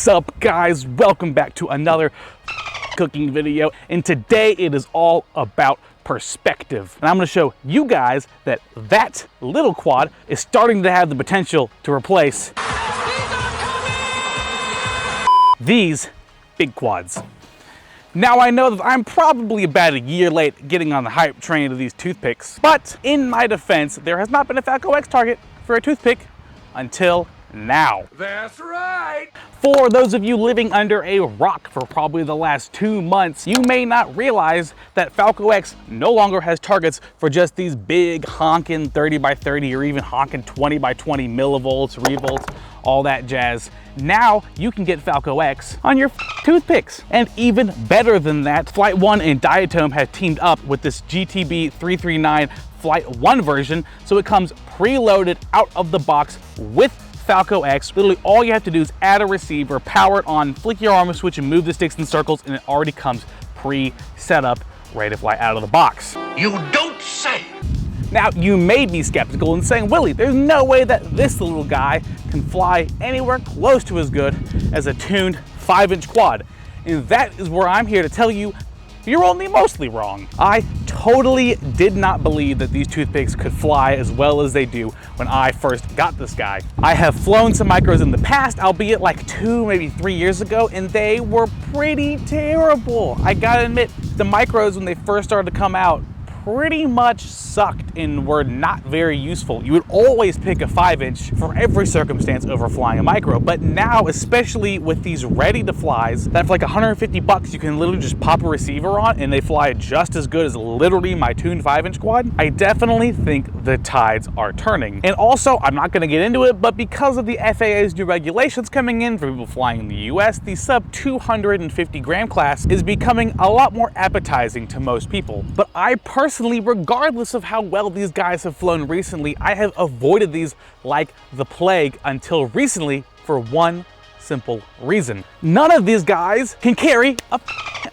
up, guys? Welcome back to another cooking video, and today it is all about perspective. And I'm going to show you guys that that little quad is starting to have the potential to replace these big quads. Now, I know that I'm probably about a year late getting on the hype train of these toothpicks, but in my defense, there has not been a Falco X target for a toothpick until now. That's right! For those of you living under a rock for probably the last 2 months, you may not realize that Falco X no longer has targets for just these big honkin' 30x30 or even honkin' 20x20 millivolts, revolts, all that jazz. Now you can get Falco X on your toothpicks. And even better than that, FlightOne and Diatome have teamed up with this GTB339 FlightOne version, so it comes preloaded out of the box with Falco X. Literally all you have to do is add a receiver, power it on, flick your armor switch and move the sticks in circles, and it already comes pre-set up, ready to fly out of the box. You don't say! Now, you may be skeptical and saying, Willie, there's no way that this little guy can fly anywhere close to as good as a tuned 5-inch quad. And that is where I'm here to tell you, you're only mostly wrong. I totally did not believe that these toothpicks could fly as well as they do when I first got this guy. I have flown some micros in the past, albeit like 2, maybe 3 years ago, and they were pretty terrible. I gotta admit, the micros when they first started to come out pretty much sucked and were not very useful. You would always pick a 5-inch for every circumstance over flying a micro, but now, especially with these ready to flies that for like 150 bucks you can literally just pop a receiver on and they fly just as good as literally my tuned 5-inch quad, I definitely think the tides are turning. And also, I'm not going to get into it, but because of the FAA's new regulations coming in for people flying in the US, the sub 250 gram class is becoming a lot more appetizing to most people. But I personally, regardless of how well these guys have flown recently, I have avoided these like the plague until recently for one simple reason. None of these guys can carry a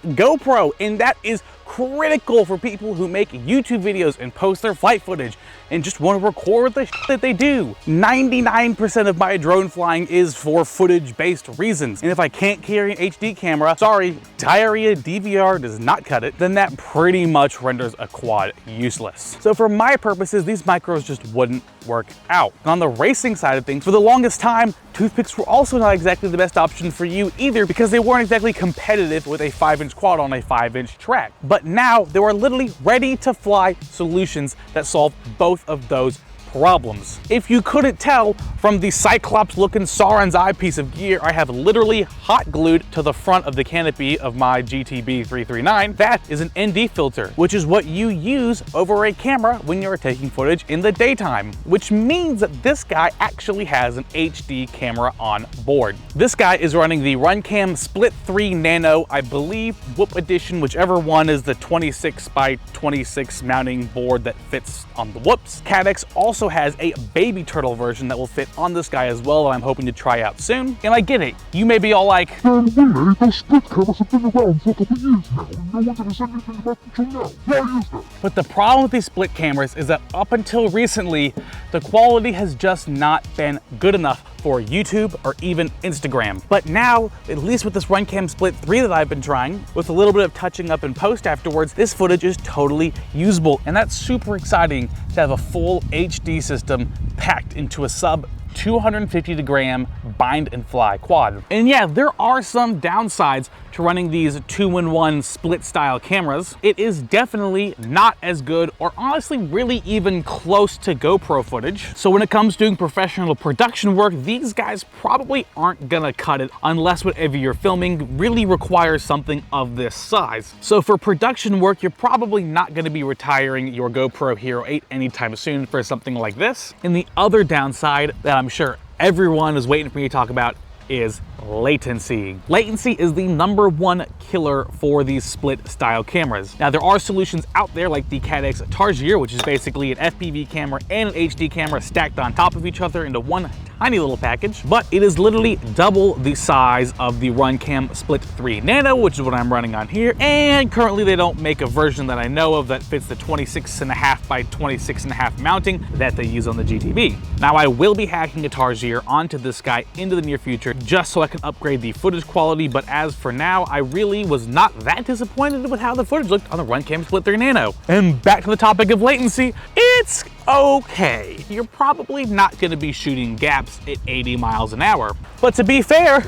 GoPro, and that is critical for people who make YouTube videos and post their flight footage and just want to record the that they do. 99% of my drone flying is for footage-based reasons. And if I can't carry an HD camera, sorry, diarrhea DVR does not cut it, then that pretty much renders a quad useless. So for my purposes, these micros just wouldn't work out. On the racing side of things, for the longest time, toothpicks were also not exactly the best option for you either, because they weren't exactly competitive with a 5-inch quad on a 5-inch track. But now there are literally ready-to-fly solutions that solve both of those problems. If you couldn't tell from the Cyclops-looking Sauron's eye piece of gear I have literally hot glued to the front of the canopy of my GTB339, that is an ND filter, which is what you use over a camera when you're taking footage in the daytime, which means that this guy actually has an HD camera on board. This guy is running the Runcam Split 3 Nano, I believe, Whoop Edition, whichever one is the 26x26 mounting board that fits on the Whoops. Cadex also has a baby turtle version that will fit on this guy as well that I'm hoping to try out soon. And I get it, you may be all like, Willie, those split cameras have been around for a couple of years now, and no one ever said anything about them till now. Why is that? But the problem with these split cameras is that up until recently, the quality has just not been good enough for YouTube or even Instagram. But now, at least with this Runcam Split 3 that I've been trying, with a little bit of touching up and post afterwards, this footage is totally usable. And that's super exciting to have a full HD system packed into a sub 250 gram bind and fly quad. And yeah, there are some downsides to running these 2-in-1 split style cameras. It is definitely not as good, or honestly really even close to GoPro footage. So when it comes to doing professional production work, these guys probably aren't gonna cut it unless whatever you're filming really requires something of this size. So for production work, you're probably not gonna be retiring your GoPro Hero 8 anytime soon for something like this. And the other downside that I'm sure everyone is waiting for me to talk about is latency. Latency is the #1 killer for these split style cameras. Now, there are solutions out there like the Cadex Tarsier, which is basically an FPV camera and an HD camera stacked on top of each other into one tiny little package, but it is literally double the size of the Runcam Split 3 Nano, which is what I'm running on here. And currently they don't make a version that I know of that fits the 26.5 by 26.5 mounting that they use on the GTB. Now I will be hacking Guitar Gear onto this guy into the near future just so I can upgrade the footage quality, but as for now, I really was not that disappointed with how the footage looked on the Runcam Split 3 Nano. And back to the topic of latency, it's okay. You're probably not gonna be shooting gaps at 80 miles an hour. But to be fair,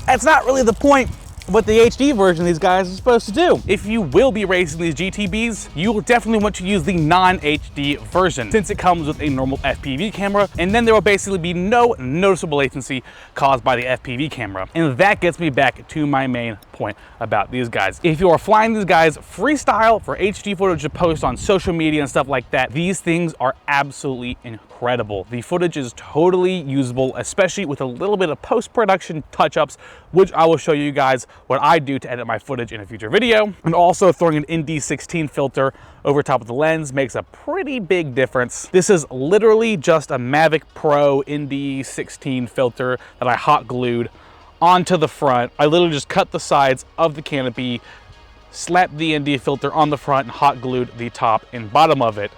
that's not really the point of what the HD version of these guys is supposed to do. If you will be racing these GTBs, you will definitely want to use the non-HD version since it comes with a normal FPV camera, and then there will basically be no noticeable latency caused by the FPV camera. And that gets me back to my main point about these guys. If you are flying these guys freestyle for HD footage to post on social media and stuff like that, these things are absolutely incredible. The footage is totally usable, especially with a little bit of post-production touch-ups, which I will show you guys what I do to edit my footage in a future video. And also throwing an ND16 filter over top of the lens makes a pretty big difference. This is literally just a Mavic Pro ND16 filter that I hot glued onto the front. I literally just cut the sides of the canopy, slapped the ND filter on the front, and hot glued the top and bottom of it.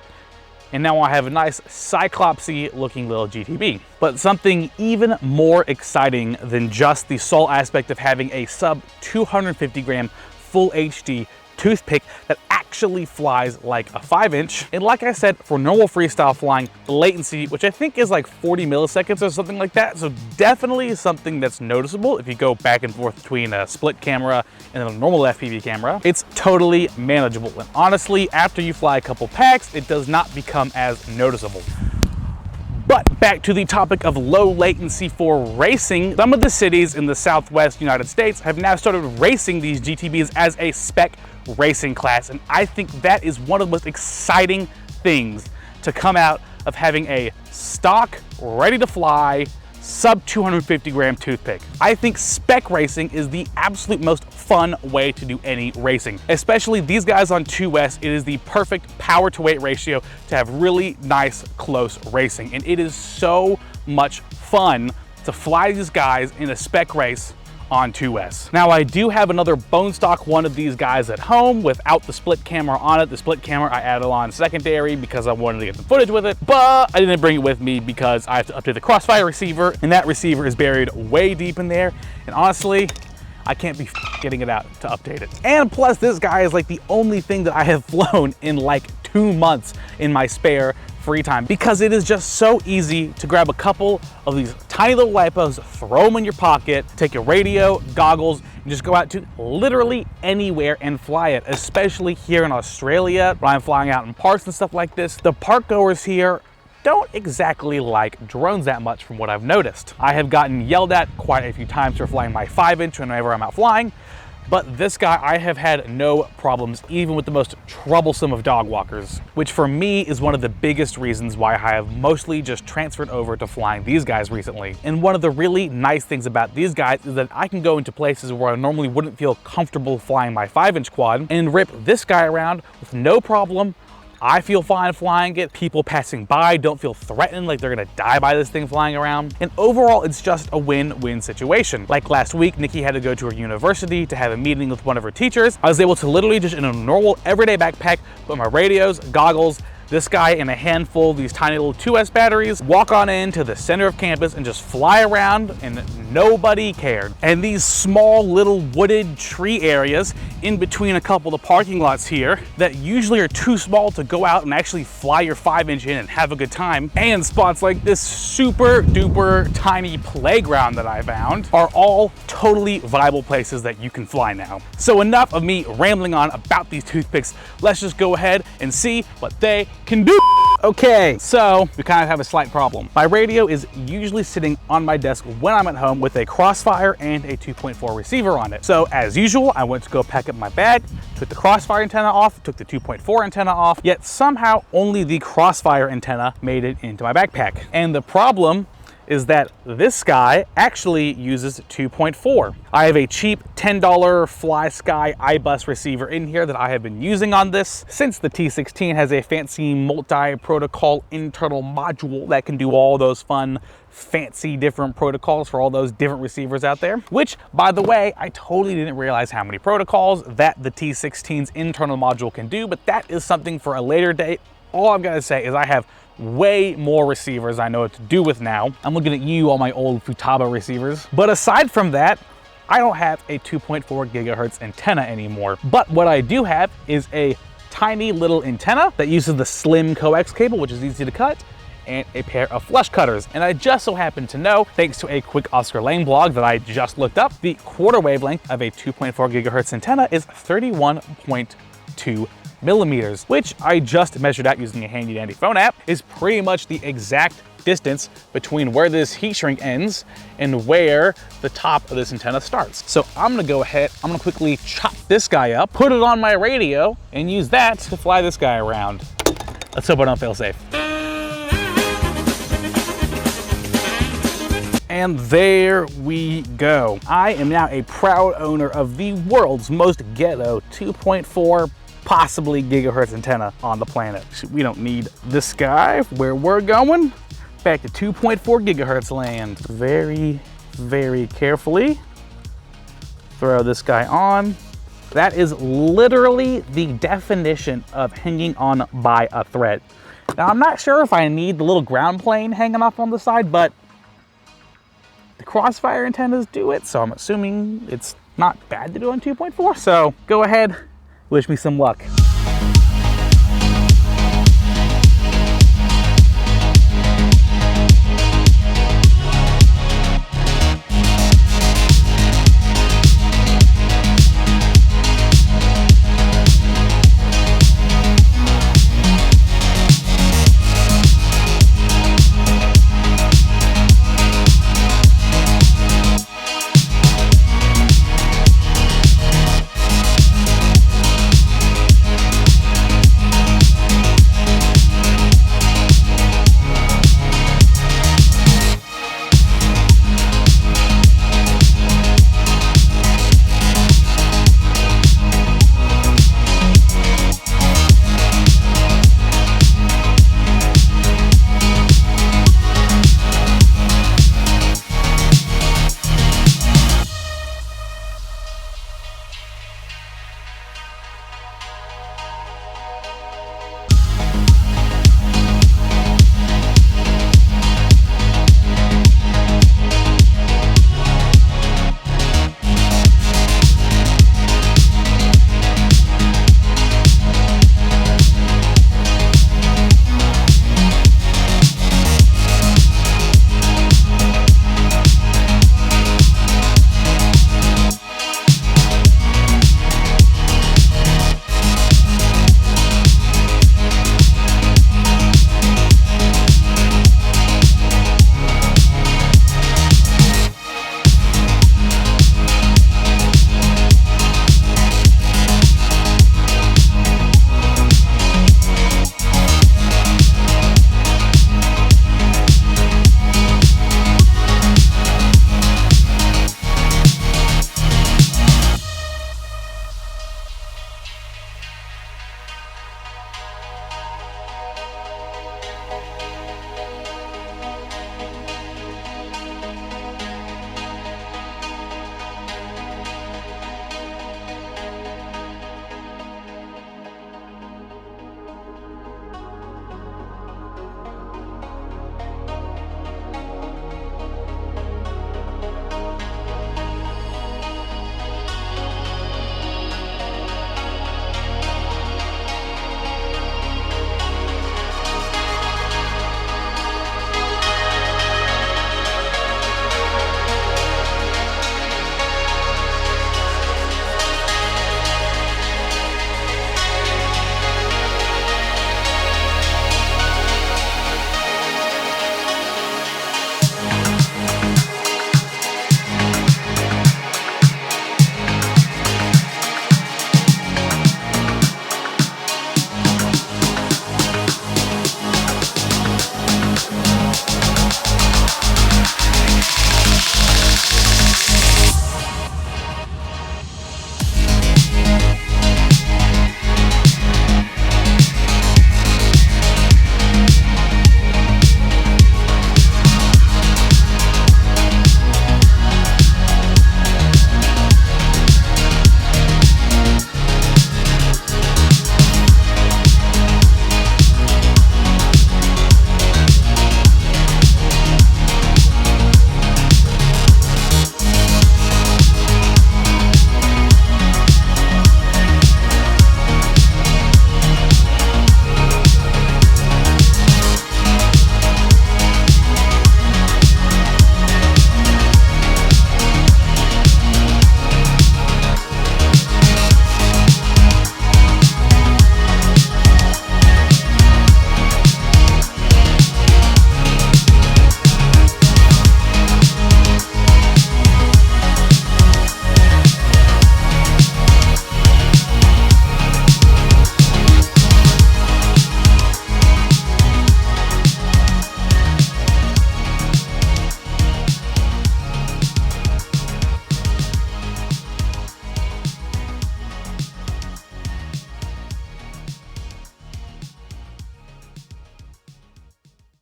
And now I have a nice cyclopsy looking little GTB. But something even more exciting than just the sole aspect of having a sub 250 gram full HD toothpick that actually flies like a 5-inch. And like I said, for normal freestyle flying, the latency, which I think is like 40 milliseconds or something like that, so definitely something that's noticeable if you go back and forth between a split camera and a normal FPV camera. It's totally manageable, and honestly, after you fly a couple packs, it does not become as noticeable. But back to the topic of low latency for racing, some of the cities in the Southwest United States have now started racing these GTBs as a Spec Racing class, and I think that is one of the most exciting things to come out of having a stock, ready to fly, sub 250 gram toothpick. I think Spec Racing is the absolute most fun way to do any racing. Especially these guys on 2S, it is the perfect power to weight ratio to have really nice close racing. And it is so much fun to fly these guys in a spec race on 2S. Now I do have another bone stock one of these guys at home without the split camera on it. The split camera I added on secondary because I wanted to get some footage with it, but I didn't bring it with me because I have to update the Crossfire receiver, and that receiver is buried way deep in there. And honestly, I can't be getting it out to update it. And plus this guy is like the only thing that I have flown in like 2 months in my spare free time, because it is just so easy to grab a couple of these tiny little lipos, throw them in your pocket, take your radio, goggles, and just go out to literally anywhere and fly it. Especially here in Australia, when I'm flying out in parks and stuff like this, the park goers here don't exactly like drones that much from what I've noticed. I have gotten yelled at quite a few times for flying my 5-inch whenever I'm out flying, but this guy, I have had no problems, even with the most troublesome of dog walkers, which for me is one of the biggest reasons why I have mostly just transferred over to flying these guys recently. And one of the really nice things about these guys is that I can go into places where I normally wouldn't feel comfortable flying my 5-inch quad and rip this guy around with no problem. I feel fine flying it. People passing by don't feel threatened like they're gonna die by this thing flying around. And overall, it's just a win-win situation. Like last week, Nikki had to go to her university to have a meeting with one of her teachers. I was able to literally just in a normal everyday backpack, put my radios, goggles, this guy, and a handful of these tiny little 2S batteries, walk on into the center of campus and just fly around, and nobody cared. And these small little wooded tree areas in between a couple of parking lots here that usually are too small to go out and actually fly your 5-inch in and have a good time, and spots like this super duper tiny playground that I found, are all totally viable places that you can fly now. So enough of me rambling on about these toothpicks. Let's just go ahead and see what they can do. Okay, so we kind of have a slight problem. My radio is usually sitting on my desk when I'm at home with a Crossfire and a 2.4 receiver on it. So as usual, I went to go pack up my bag, took the Crossfire antenna off, took the 2.4 antenna off, yet somehow only the Crossfire antenna made it into my backpack. And the problem is that this guy actually uses 2.4. I have a cheap $10 Fly Sky iBus receiver in here that I have been using on this since the T16 has a fancy multi-protocol internal module that can do all those fun, fancy different protocols for all those different receivers out there. Which, by the way, I totally didn't realize how many protocols that the T16's internal module can do, but that is something for a later date. All I've got to say is I have way more receivers I know what to do with now. I'm looking at you, all my old Futaba receivers. But aside from that, I don't have a 2.4 gigahertz antenna anymore. But what I do have is a tiny little antenna that uses the slim coax cable, which is easy to cut, and a pair of flush cutters. And I just so happen to know, thanks to a quick Oscar Lane blog that I just looked up, the quarter wavelength of a 2.4 gigahertz antenna is 31.2 millimeters, which I just measured out using a handy dandy phone app, is pretty much the exact distance between where this heat shrink ends and where the top of this antenna starts. So I'm gonna go ahead, I'm gonna quickly chop this guy up, put it on my radio, and use that to fly this guy around. Let's hope I don't fail safe. And there we go. I am now a proud owner of the world's most ghetto 2.4 possibly gigahertz antenna on the planet. We don't need this guy where we're going. Back to 2.4 gigahertz land. Very, very carefully throw this guy on. That is literally the definition of hanging on by a thread. Now, I'm not sure if I need the little ground plane hanging off on the side, but the Crossfire antennas do it, so I'm assuming it's not bad to do on 2.4. So go ahead, wish me some luck.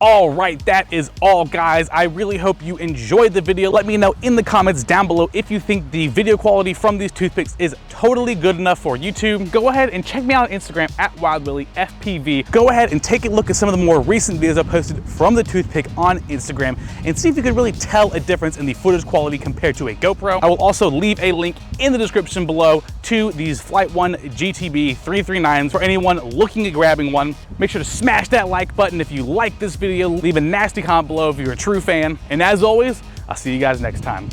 All right, that is all, guys. I really hope you enjoyed the video. Let me know in the comments down below if you think the video quality from these toothpicks is totally good enough for YouTube. Go ahead and check me out on Instagram at WildWillieFPV. Go ahead and take a look at some of the more recent videos I posted from the toothpick on Instagram and see if you could really tell a difference in the footage quality compared to a GoPro. I will also leave a link in the description below to these FlightOne GTB339s for anyone looking at grabbing one. Make sure to smash that like button if you like this video. Leave a nasty comment below if you're a true fan. And as always, I'll see you guys next time.